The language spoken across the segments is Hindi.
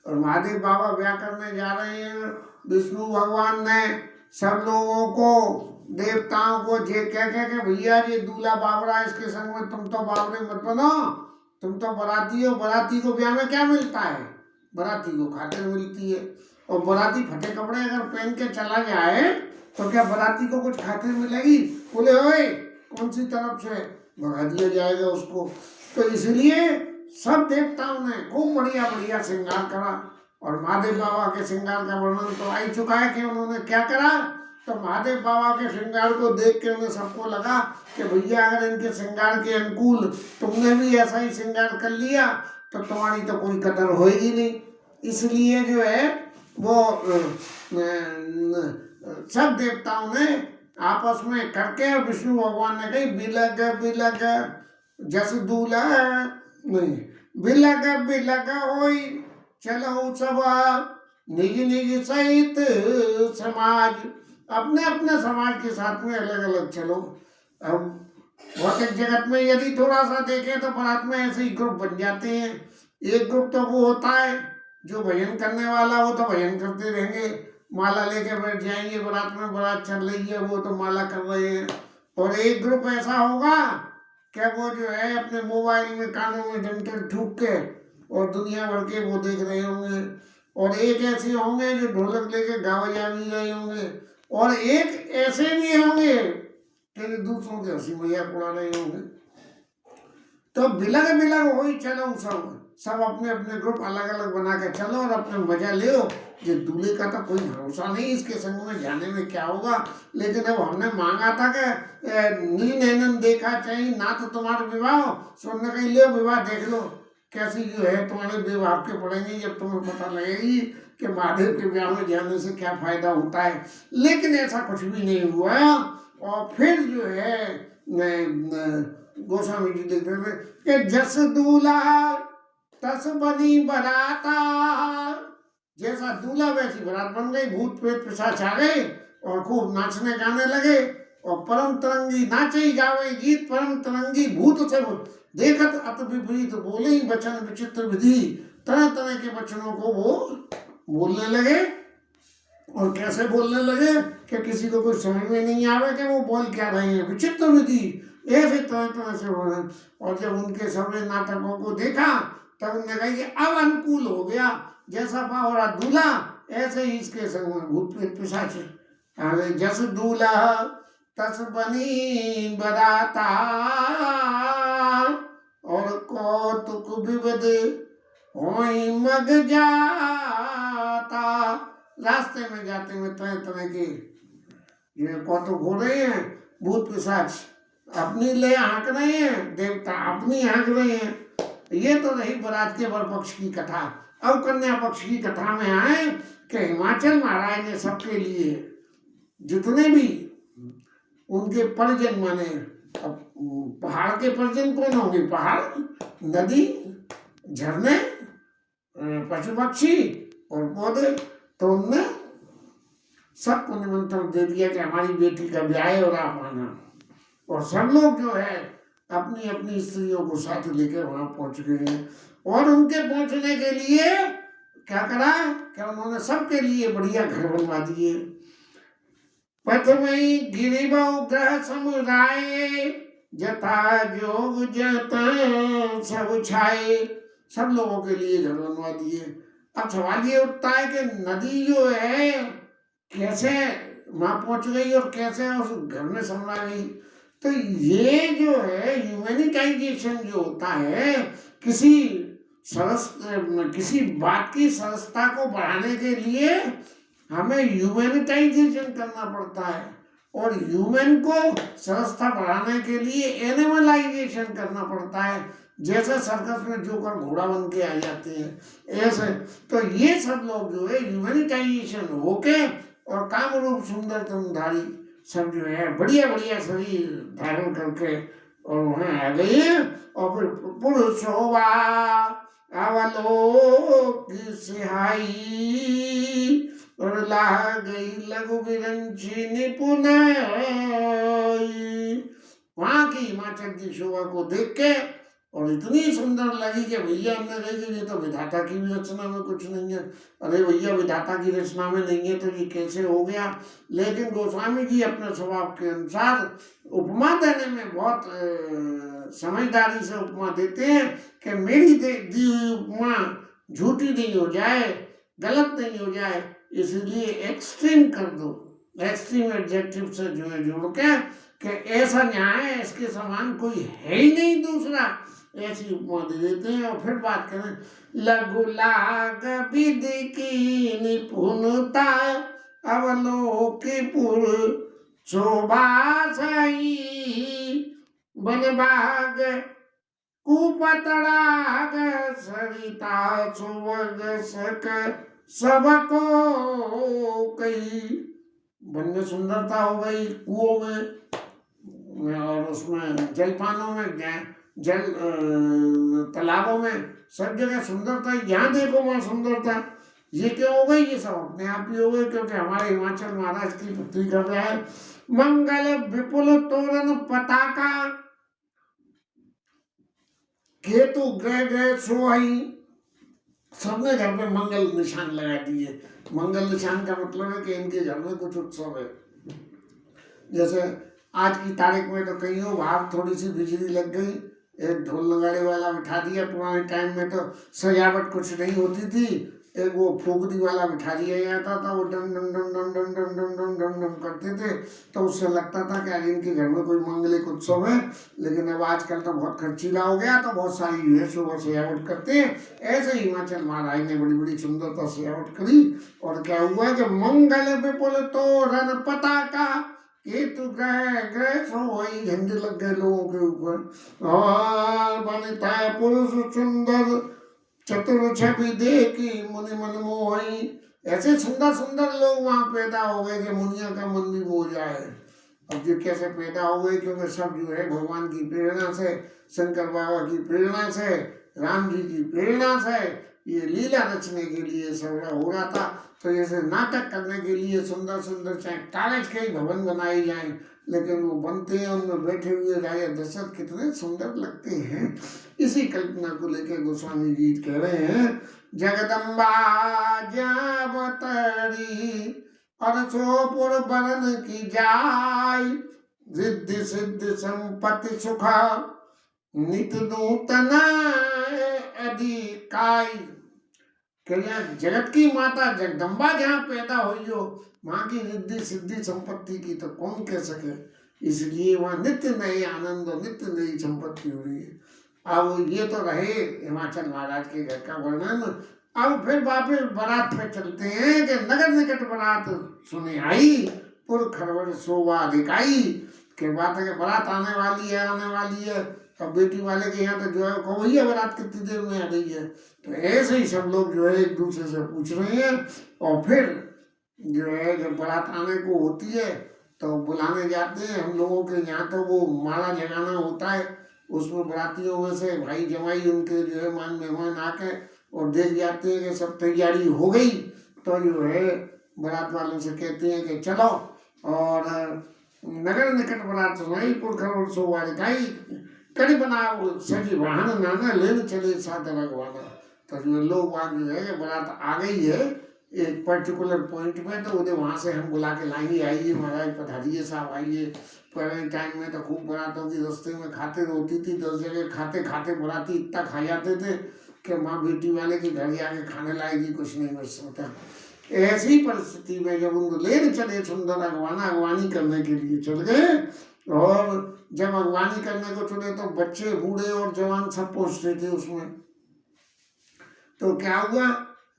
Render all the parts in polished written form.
और महादेव बाबा ब्याह करने जा रहे हैं। विष्णु भगवान ने सब लोगों को, देवताओं को जे कह के भैया ये दूल्हा बाबरा इसके संग में तुम तो बाबरे मत बनो, तुम तो बराती हो। बराती को ब्याह में क्या मिलता है? बराती को खातिर मिलती है। और बराती फटे कपड़े अगर पहन के चला जाए तो क्या बराती को कुछ खातिर मिलेगी? बोले ओए कौन सी तरफ से, भगा दिया जाएगा उसको। तो इसलिए सब देवताओं ने खूब बढ़िया बढ़िया श्रृंगार करा। और महादेव बाबा के श्रृंगार का वर्णन तो आ ही चुका है कि उन्होंने क्या करा। तो महादेव बाबा के श्रृंगार को देख के उन्हें सबको लगा कि भैया अगर इनके श्रृंगार के अनुकूल तुमने भी ऐसा ही श्रृंगार कर लिया तो तुम्हारी तो कोई कदर होगी नहीं। इसलिए जो है वो सब देवताओं ने आपस में करके, और विष्णु भगवान ने कही बिलग बिलग जस दूल्हा नहीं, बिलग बिलग होई चलो सब निज निज सहित समाज, अपने अपने समाज के साथ में अलग अलग चलो। अब भौतिक जगत में यदि थोड़ा सा देखें तो बारात में ऐसे ही ग्रुप बन जाते हैं। एक ग्रुप तो वो होता है जो भजन करने वाला, वो तो भजन करते रहेंगे, माला लेके बैठ जाएंगे बारात में, बारात चल रही है वो तो माला कर रहे हैं। और एक ग्रुप ऐसा होगा क्या वो जो है अपने मोबाइल में कानों में डंडे ठूक के और दुनिया भर के वो देख रहे होंगे। और एक ऐसे होंगे जो ढोलक लेके गा बजा भी रहे होंगे। और एक ऐसे भी होंगे कि दूसरों के हंसी मजाक उड़ा रहे होंगे। तो बिलग बिलग हो ही चलो, सब अपने अपने ग्रुप अलग अलग बना के चलो और अपने मजा ले। ये दूल्हे का तो कोई भरोसा नहीं, इसके संग में जाने में क्या होगा। लेकिन अब हमने मांगा था कि नील नैनन देखा चाहिए ना तो तुम्हारे विवाह, सुनने के लिए विवाह देख लो कैसी जो है तुम्हारे विवाह के पड़ेंगे, जब तुम्हें पता लगेगी कि महादेव के ब्याह में जाने से क्या फायदा होता है। लेकिन ऐसा कुछ भी नहीं हुआ। और फिर जो है गोस्वामी जी लिखते थे कि जस दूल्हा तस बनी बराता, जैसा दूल्हा वैसी बरात बन गई। भूत प्रेत पिशाच आ गए और खूब नाचने गाने लगे। और परम तरंगी नाचे गावे गीत, परम तरंगी भूत सब देखत अत विपरीत बोले ही वचन विचित्र विधि, तरह तरह के वचनों को वो बोलने लगे। और कैसे बोलने लगे कि किसी को कुछ समझ में नहीं आवे कि वो बोल क्या रहे हैं। विचित्र विधि ऐसे तरह तरह से बोले। और जब उनके सबने नाटकों को देखा तब उन्होंने कहा कि अब अनुकूल हो गया, जैसा बावरा दूल्हा ऐसे ही इसके संग में भूत प्रेत पिशाच। जस दूल्हा तस बनी बराता, और कौतुक विविध होई मग जाता। रास्ते में जाते में तरह तरह के ये कौतुक हो रहे हैं। भूत पिशाच अपनी ले हाँक रहे हैं, देवता अपनी हाँक रहे हैं। ये तो रही बारात के वर पक्ष की कथा। अब कन्या पक्ष की कथा में आए कि हिमाचल महाराज ने सबके लिए जितने भी उनके परिजन माने, अब पहाड़ के परिजन कौन होंगे? पहाड़, नदी, झरने, पशु पक्षी और पौधे। तो उनने सबको निमंत्रण दे दिया कि हमारी बेटी का ब्याह है और आप आना। और सब लोग जो है अपनी अपनी स्त्रियों को साथ लेकर वहां पहुंच गए हैं। और उनके पहुंचने के लिए क्या करा कि उन्होंने सबके लिए बढ़िया घर बनवा दिए। पथमई गिरिबहु ग्रह समुदाय, जथा जोग जता सब छाए। सब लोगों के लिए घर बनवा दिए। अब सवाल ये उठता है कि नदी जो है कैसे वहां पहुंच गई और कैसे उस घर में समा गई। तो ये जो है ह्यूमैनिटाइजेशन जो होता है, किसी बात की सरसता को बढ़ाने के लिए हमें ह्यूमैनिटाइजेशन करना पड़ता है। और ह्यूमन को सरसता बढ़ाने के लिए एनिमलाइजेशन करना पड़ता है। जैसे सर्कस में जोकर घोड़ा बन के आ जाते हैं ऐसे। तो ये सब लोग जो है ह्यूमैनिटाइजेशन होके और कामरूप सुंदर तनधारी सब जो है बढ़िया बढ़िया शरीर धारण करके और वहाँ आ गए। और फिर पुरुषोवा अवलोक सिहाई, और लाह गई लघु विरंची निपुण। वहाँ की हिमाचल की शोभा को देख के और इतनी सुंदर लगी कि भैया हमने कही कि ये तो विधाता की भी रचना में कुछ नहीं है। अरे भैया विधाता की रचना में नहीं है तो ये कैसे हो गया। लेकिन गोस्वामी जी अपने स्वभाव के अनुसार उपमा देने में बहुत समझदारी से उपमा देते हैं कि मेरी दी हुई उपमा झूठी नहीं हो जाए, गलत नहीं हो जाए, इसलिए एक्सट्रीम कर दो। एक्सट्रीम एडजेक्टिव से जो है जोड़ के कि ऐसा न्याय है इसके समान कोई है ही नहीं दूसरा, ऐसी उपमा दे देते हैं। और फिर बात करें लघु लाग विधि की निपुणता अवलोकिपुर शोभा सही बनभाग कुपतड़ाग सरिता सुवग सक सबको कही। वन में सुंदरता हो गई, कुओं में और उसमें जलपानों में, जल तालाबों में, सब जगह सुंदरता। यहाँ देखो वहाँ सुंदरता। ये क्यों हो गई? ये सब अपने आप ही हो गए क्योंकि हमारे हिमाचल महाराज की पुत्री कर रहा है। मंगल विपुल तोरण पताका केतु ग्रह ग्रह सोई। सबने घर में मंगल निशान लगा दिए। मंगल निशान का मतलब है कि इनके घर में कुछ उत्सव है। जैसे आज की तारीख में तो कहीं बाहर थोड़ी सी बिजली लग गई, एक ढोल नगाड़े वाला बिठा दिया। पुराने टाइम में तो सजावट कुछ नहीं होती थी, एक वो फूकदी वाला बिठा दिया जाता था, वो डम डम डम डम डम डम डम डम डम डम करते थे, तो उससे लगता था कि आज इनके घर में कोई मंगलिक उत्सव है। लेकिन अब आजकल तो बहुत खर्चीला हो गया, तो बहुत सारी जो है सुबह सजावट करते हैं। ऐसे ही हिमाचल महाराज ने बड़ी बड़ी सुंदरता सजावट करी। और क्या हुआ कि मंगल विपुल तोरण पताका केतु ग्रह ग्रह सोई। झंडे लग गए लोगों के ऊपर। और वनिता पुरुष सुंदर चतुर छवि देखी मुनि मन मोही। ऐसे सुंदर सुंदर लोग वहां पैदा हो गए कि मुनिया का मन भी हो जाए। अब ये कैसे पैदा हो गए? क्योंकि सब जो है भगवान की प्रेरणा से, शंकर बाबा की प्रेरणा से, राम जी की प्रेरणा से ये लीला रचने के लिए सब हो रहा था। तो जैसे नाटक करने के लिए सुंदर सुंदर चाहे कागज के ही भवन बनाए जाएं, लेकिन वो बनते हैं, उनमें बैठे हुए राजा दशरथ कितने सुंदर लगते हैं। इसी कल्पना को लेकर गोस्वामी जी कह रहे हैं जगदम्बा जावतरी और सोपुर बरन की जाय रिद्धि सिद्धि संपत्ति सुखा नित नूतन अधिकाय। क्या जगत की माता जगदम्बा जहाँ पैदा हुई हो, वहाँ की रिद्धि सिद्धि संपत्ति की तो कौन कह सके। इसलिए वहाँ नित्य नए आनंद और नित्य नई संपत्ति हो रही है। अब ये तो रहे हिमाचल महाराज के घर का वर्णन। अब फिर वापिस बारात पे चलते हैं कि नगर निकट बारात सुने आई पुर खरवर शोभा दिखाई। के बात है कि बारात आने वाली है, आने वाली है। अब बेटी वाले के यहाँ तो जो है कहो भैया बारात कितनी देर में आ रही है। तो ऐसे ही सब लोग जो है एक दूसरे से पूछ रहे हैं। और फिर जो है जब बारात आने को होती है तो बुलाने जाते हैं। हम लोगों के यहाँ तो वो माला जगाना होता है, उसमें बारातियों में से भाई जमाई उनके जो है मान मेहमान आके और देख जाते हैं कि सब तैयारी हो गई, तो जो है बारात वालों से कहते हैं कि चलो और नगर निकट बारात सुनाई पुर खरवर शोभा दिखाई कड़ी बनाओ सजी वाहन नाना लेन चले साथ रगवाना। तो जो लोग वहाँ जो है बारात आ गई है एक पर्टिकुलर पॉइंट में, तो उन्हें वहाँ से हम बुला के लाएंगे, आइए महाराज पधारिए साहब आइए। पुराने टाइम में तो खूब बारातों की रास्ते में खाते होती थी, 10 जगह खाते खाते बाराती इतना खा जाते थे कि माँ बेटी वाले के घर जाके खाने लाएगी कुछ नहीं बच सकता। ऐसी परिस्थिति में जब उनको लेन चले सुंदर अगवानी करने के लिए चल गए, और जब अगवानी करने को चले तो बच्चे बूढ़े और जवान सब पहुँचते थे उसमें। तो क्या हुआ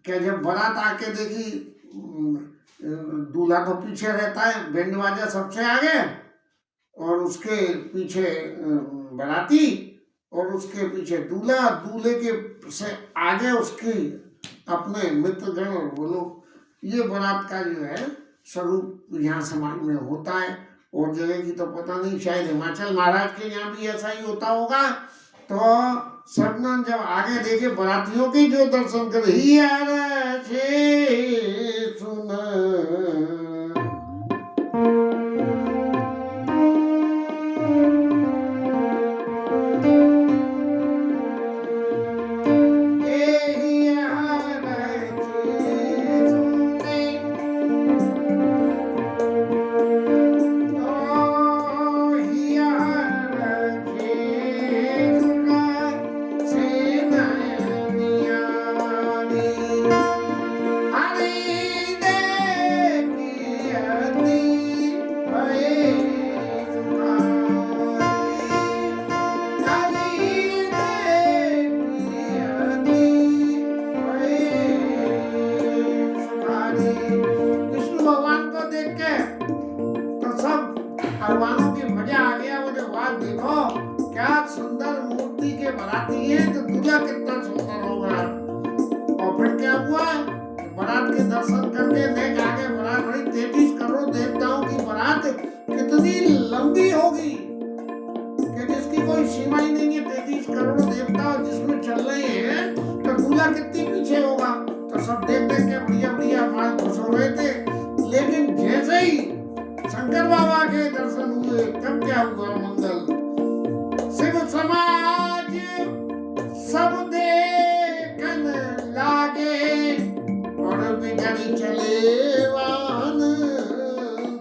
कि जब बारात आके देखी, दूल्हा तो पीछे रहता है, बैंड बाजा सबसे आगे और उसके पीछे बाराती और उसके पीछे दूल्हा, दूल्हे के से आगे उसकी अपने मित्रगण और वो लोग। ये बारात का जो है स्वरूप यहाँ समाज में होता है। और जगह की तो पता नहीं, शायद हिमाचल महाराज के यहाँ भी ऐसा ही होता होगा। तो सबने जब आगे देखे बारातियों के जो दर्शन कर ही सुन लंबी होगी कि जिसकी कोई सीमा ही नहीं है। 33 करोड़ देवता जिसमें चल रहे हैं तो दूल्हा कितनी पीछे होगा। तो सब देख देख के बढ़िया बढ़िया माल खुश हो रहे थे। लेकिन जैसे ही शंकर बाबा के दर्शन हुए तब क्या हुआ मंगल। शिव समाज सब देखन लागे और बिगड़ी चले वाहन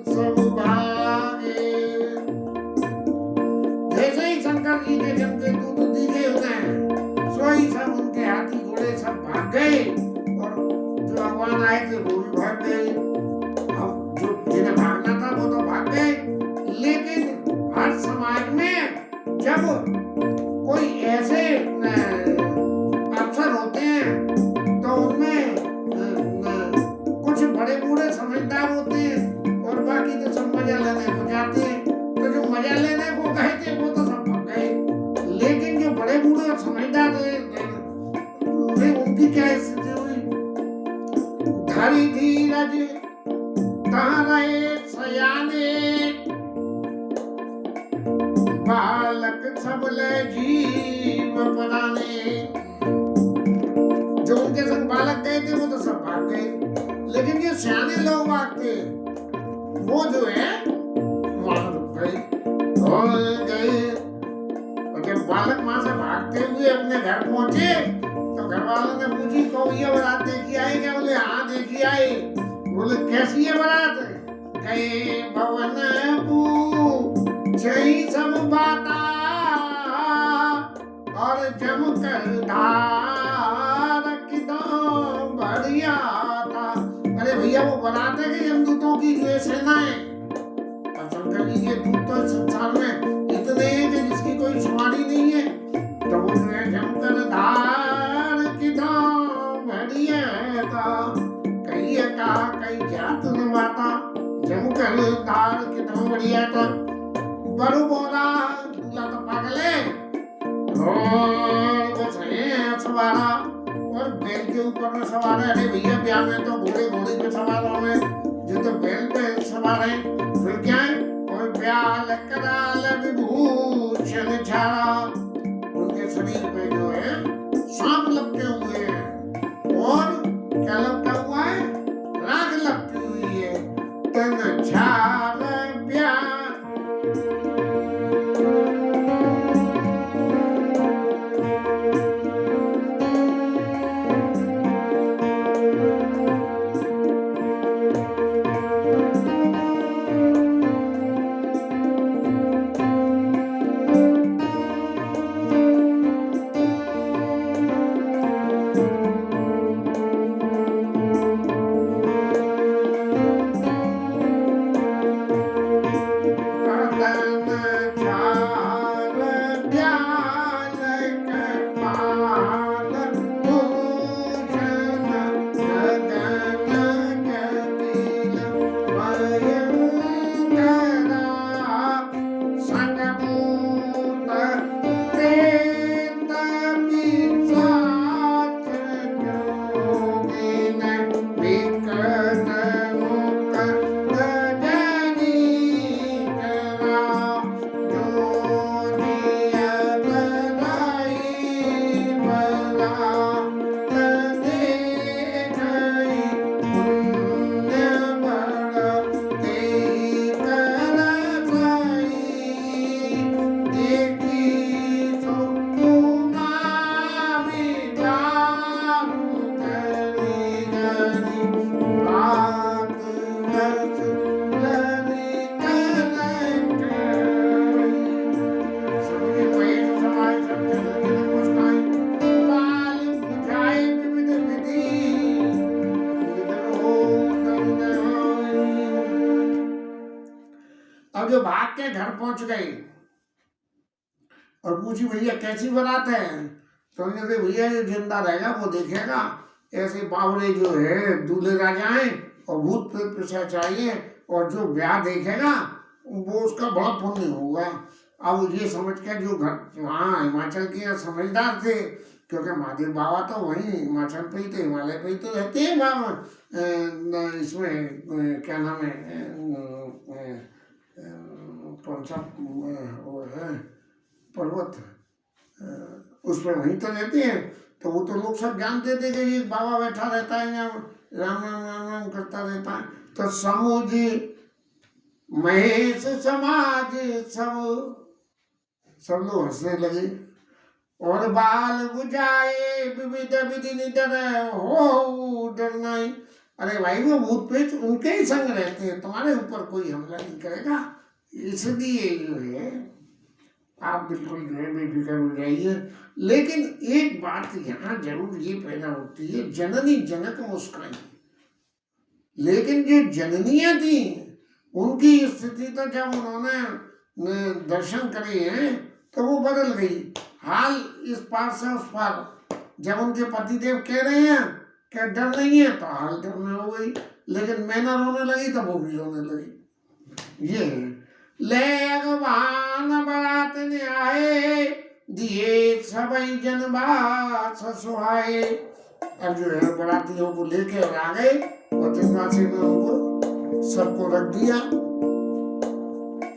सब भागे। जैसे ही शंकर जी के जब के दूत दिखे उन्हें सोई सब उनके हाथी घोड़े सब भाग गए और जो भगवान आए थे वो भी भाग गए। अब जो जिन्हें भागना था वो तो भाग गए। लेकिन हर समाज में जब कोई ऐसे अफसर होते हैं तो उनमें कुछ बड़े बूढ़े समझदार होते हैं और बाकी तो सब मजा लेने को जाते हैं। तो जो मजा लेने को गए थे वो तो सब भाग गए। लेकिन जो बड़े बूढ़े और समझदार थे उनकी क्या स्थिति हुई। धरी धीरज तहाँ रहे सयाने बालक सबले जीव पराने। जो उनके संग बालक गए थे वो तो सब भाग गए। लेकिन जो सियाने लोग भागते वो जो है वहां रुक गए और गए। और जब बालक वहां से भागते हुए अपने घर पहुंचे तो घर वालों ने पूछी तो ये बारात देखी आई क्या। बोले हाँ देखी आई। बोले कैसी है बारात। गए भवन जय सब बाता और जम कर धार किदम बढ़िया था। अरे भैया वो बनाते कि यमदूतों की जो सेनाएं। और शंकर जी के दूत तो संसार में इतने हैं कि जिसकी कोई शुमारी नहीं है। तो वो जो है जम कर धार किदम बढ़िया था। कहीं का कहीं जात न माता जम कर धार किदम बढ़िया था। बरु बोला दूल्हा तो पागल है और वो सवारा और बैल के ऊपर में सवार है। अरे भैया ब्याह में तो घोड़े घोड़ी पे सवार होने जो तो बैल पे सवार है। फिर क्या है और ब्याल कराल विभूषण छाड़ा। उनके शरीर पे जो है सांप लपटे हुए हैं और क्या लपटा हुआ है राख लपटी हुई है। तन छाड़ ब्याह अब जो भाग के घर पहुंच गई और पूछी भैया कैसी बारात है। तो उन्होंने कहा भैया जो जिंदा रहेगा वो देखेगा। ऐसे बावड़े जो है दूल्हे राजाएं और भूत प्रेत पिशाच चाहिए और जो ब्याह देखेगा वो उसका बड़ा पुण्य होगा। अब ये समझ के जो घर वहाँ हिमाचल के समझदार थे क्योंकि महादेव बाबा तो वहीं हिमाचल पे ही थे हिमालय पे ही तो रहते हैं बाबा। इसमें क्या नाम है कौन सा वो है पर्वत, उस पर वहीं तो रहते हैं। तो वो तो लोग सब जानते थे कि ये बाबा बैठा रहता है यहाँ राम राम राम राम करता रहता है। तो समुझ महेश समाज सब लोग हंसने लगे। और बाल बुझाए विविध विधि निडर हो डर नहीं। अरे भाई वो भूत प्रेत उनके ही संग रहते हैं, तुम्हारे ऊपर कोई हमला नहीं करेगा, इसलिए जो है आप बिल्कुल जो है बेफिक्र हो जाइए। लेकिन एक बात यहाँ जरूर ये पैदा होती है, जननी जनक मुस्काई, लेकिन जो जननियां थी उनकी स्थिति तो जब उन्होंने दर्शन करे हैं तो वो बदल गई। हाल इस पार से उस पार, जब उनके पतिदेव कह रहे हैं कि डर नहीं है तो हाल डरने हो गई, लेकिन मैना रोने लगी तो वो भी रोने लगी। ये है ले अगवान बारात ने आए दिए सबई जनबास सुहाए। अब जो है बरातियों को लेके आ गए और जनवासी ने उनको सबको रख दिया।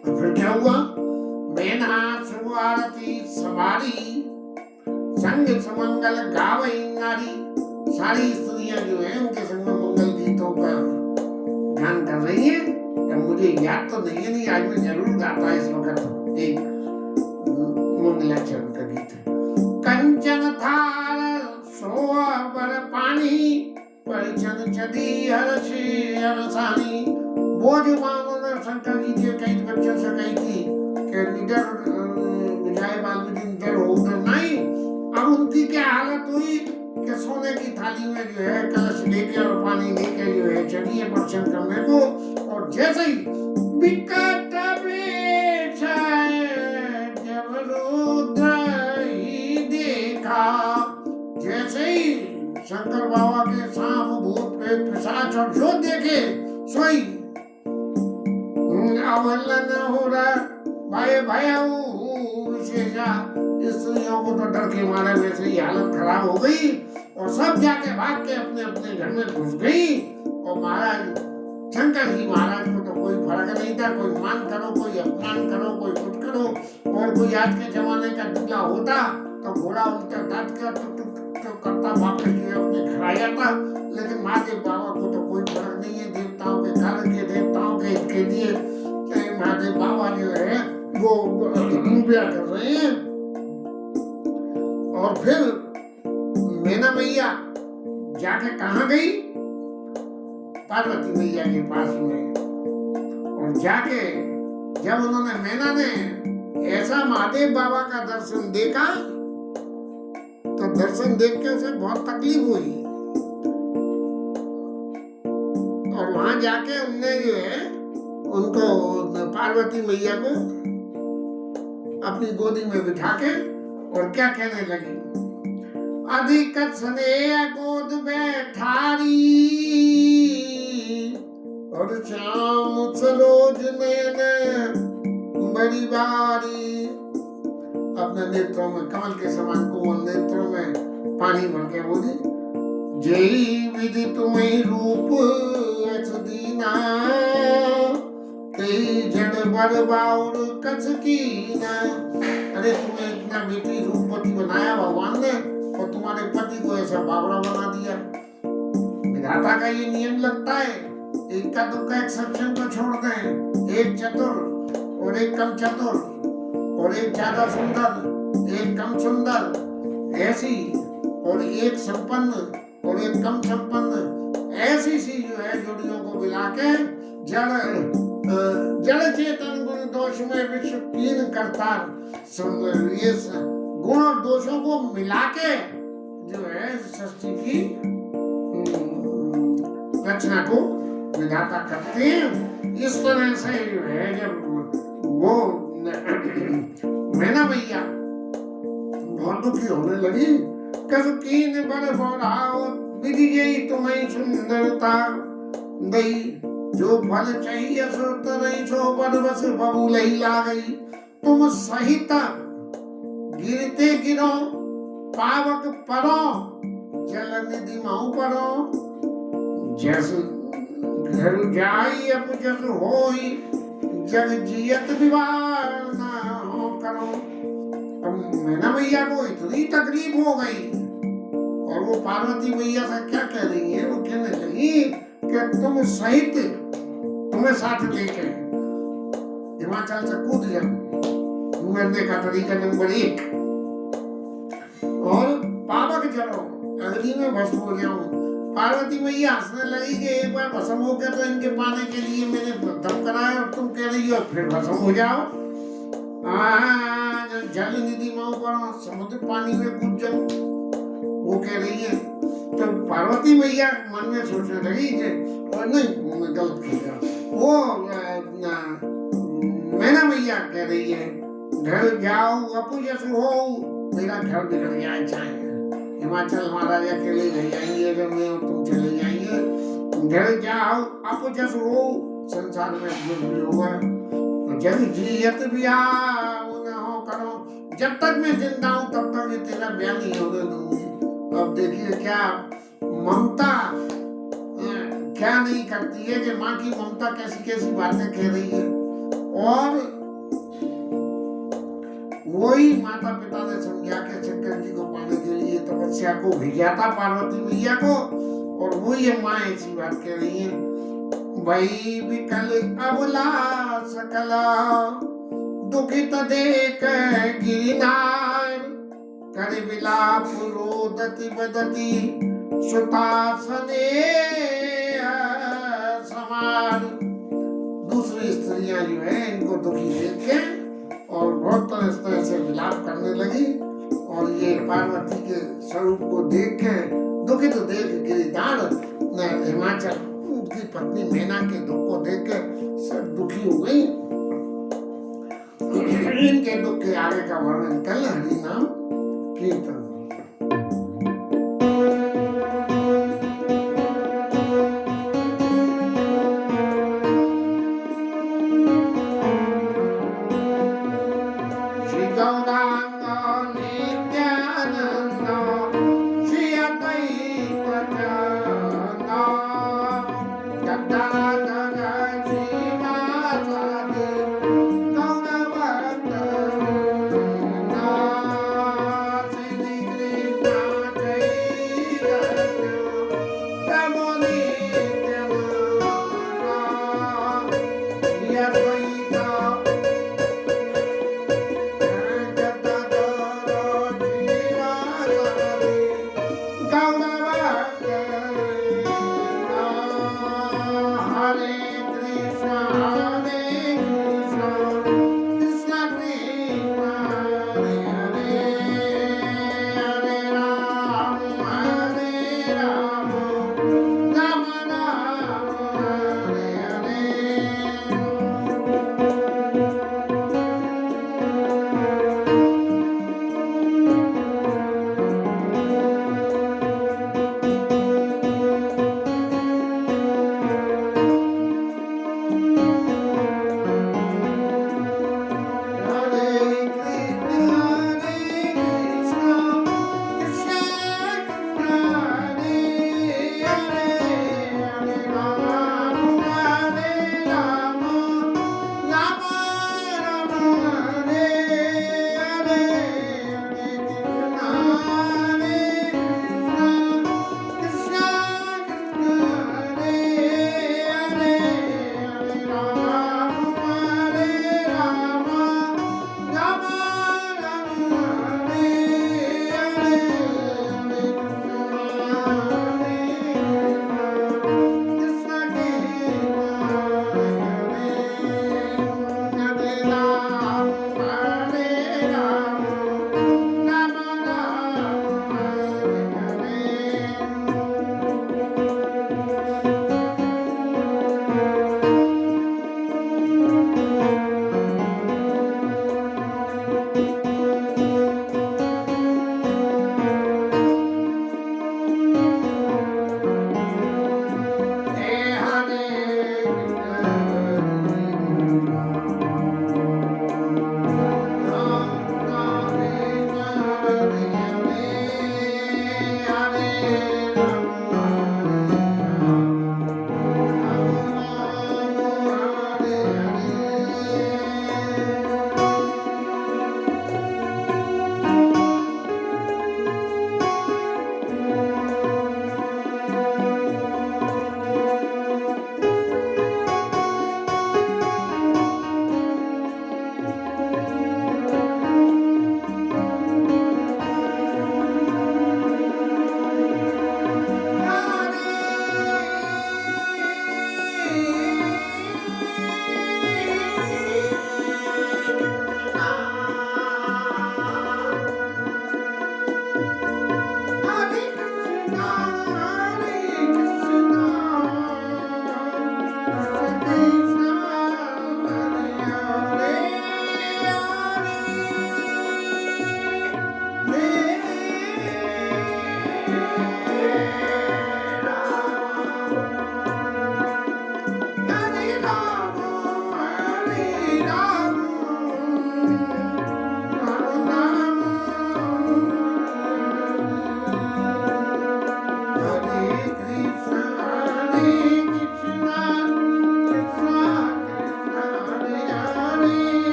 और फिर क्या हुआ, मैना शुभ आरती सवारी संग सुमंगल गावई नारी। सारी स्त्रियां जो है उनके संग मंगल गीतों का गान कर रही है। मुझे याद तो नहीं है, नहीं आज मैं जरूर गाता इस वक्त एक मंगलाचरण का गीत। कंचन थार सोवर पानी परिचन चदी हर्षे हरसानी। वो जो मानो शंकर जी के कई बच्चों से कही थी कि निडर विजय बाल निडर होकर नहीं, अब उनकी क्या हालत हुई कि सोने की थाली में जो है कलश लेके और पानी लेके जो है चढ़िए दर्शन करने को। और जैसे ही विकट वेश जब रुद्र ही देखा, जैसे ही शंकर बाबा के सांप भूत प्रेत पिशाच और जो देखे सोई अवलन हो रहा भाई भया विशेषा। स्त्रियों को तो डर के मारे वैसे ही हालत खराब हो गई और सब जाके भाग के अपने अपने घर में घुस गई। और महाराज शंकर जी महाराज को तो कोई फर्क नहीं था, कोई मान करो कोई अपमान करो कोई कुछ करो। और कोई आज के जमाने का दूल्हा होता तो घोड़ा उल्टा डांट कर तो करता वापस जो अपने घर आ जाता। लेकिन महादेव बाबा को तो कोई फर्क नहीं है, देवताओं के घर के देवताओं के इसके लिए महादेव बाबा जो है वो ब्याह कर रहे हैं। और फिर मैना मैया जाके कहाँ गई, पार्वती मैया के पास में। और जाके जब उन्होंने मैना ने ऐसा महादेव बाबा का दर्शन देखा तो दर्शन देख के उसे बहुत तकलीफ हुई। और वहां जाके उनने जो है उनको पार्वती मैया को अपनी गोदी में बिठा के और क्या कहने लगी, अधिक स्नेह गोद बैठारी और श्याम सरोज नयन बड़ी बारी। अपने नेत्रों में कमल के समान कोमल नेत्रों में पानी भर के बोली, जय विधि तुम्हें रूप दीना जड़ बरबाउर कच कीना। अरे तुम्हें इतना बेटी रूपवती बनाया भगवान ने और तुम्हारे पति को ऐसा बावड़ा बना दिया। विधाता का ये नियम लगता है, एक का दुक्का एक्सेप्शन को छोड़ दें, एक चतुर और एक कम चतुर और एक ज्यादा सुंदर एक कम सुंदर ऐसी और एक संपन्न और एक कम संपन्न ऐसी सी जो है जोड़ियों को मिला के जड़ चेतन गुण दोष में विश्व कीन करता। ये गुण और दोषों को मिला के जो है सृष्टि की रचना को विधाता करते हैं। इस तरह से जो है जब वो मैना मैया बहुत दुखी होने लगी, कसकीन बड़ बोराओ विधि गई तुम्हें सुंदरता दई, जो फल चाहिए सो तरई सो बरबस बबूल ही ला गई। तुम सहित गिरते गिरो पावक परो जल निधि माऊ परो। जस घर जाई अब जस होई जग जियत विवाह ना हो करो। अब मैना मैया को इतनी तकलीफ हो गई और वो पार्वती मैया से क्या कह रही है, वो कहने लगी कि तुम सहित तुम्हें साथ लेके हिमाचल से कूद जाओ, मरने का तरीका नंबर 1, और पावक जलो, अग्नि में भस्म हो जाऊं। पार्वती मैया हंसने लगी कि एक बार भस्म हो गया तो इनके पाने के लिए मैंने दम कराया और तुम कह रही हो फिर भस्म हो जाओ। जल निधि में ऊपर समुद्र पानी में कूद जाऊं, वो कह रही है। तो पार्वती मैया मन में सोचने लगी कि नहीं मैं गलत कर गया। वो मैना मैया कह रही है घर जाओ अपू जैसे हो, मेरा घर बिगड़ जाए चाहे हिमाचल महाराजा के लिए ले जाएंगे, अगर मैं तुम चले जाएंगे। घर जाओ अपू जैसे हो, संसार में जो भी होगा जब जियत ब्याह न हो करो, जब तक मैं जिंदा हूं तब तक ये तेरा ब्याह नहीं होने दूंगी। अब देखिए क्या ममता क्या नहीं करती है कि माँ की ममता कैसी कैसी बातें कह रही है। और वही माता पिता ने समझा के शंकर जी को पाने के लिए तपस्या को भेजा था पार्वती मैया को, और वही माँ ऐसी बात कह रही है, वही विकल अबला सकला दुखित देख गिरनार, कर विलाप रोदति बदति सुतासने समार। दूसरी स्त्रियां जो है इनको दुखी देख के और बहुत तरह से विलाप करने लगी, और ये पार्वती के स्वरूप को देख के दुखित देख गिरिधार हिमाचल उनकी पत्नी मैना के दुख को देख के सब दुखी हो गई। इनके दुख के आगे का वर्णन कल हरि नाम कीर्तन।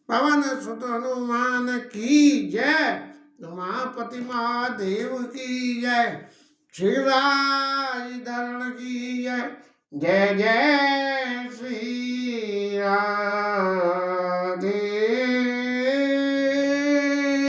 पवन सुत हनुमान की जय, उमापति महादेव की जय, श्री धरण की जय, जय जय श्री राम।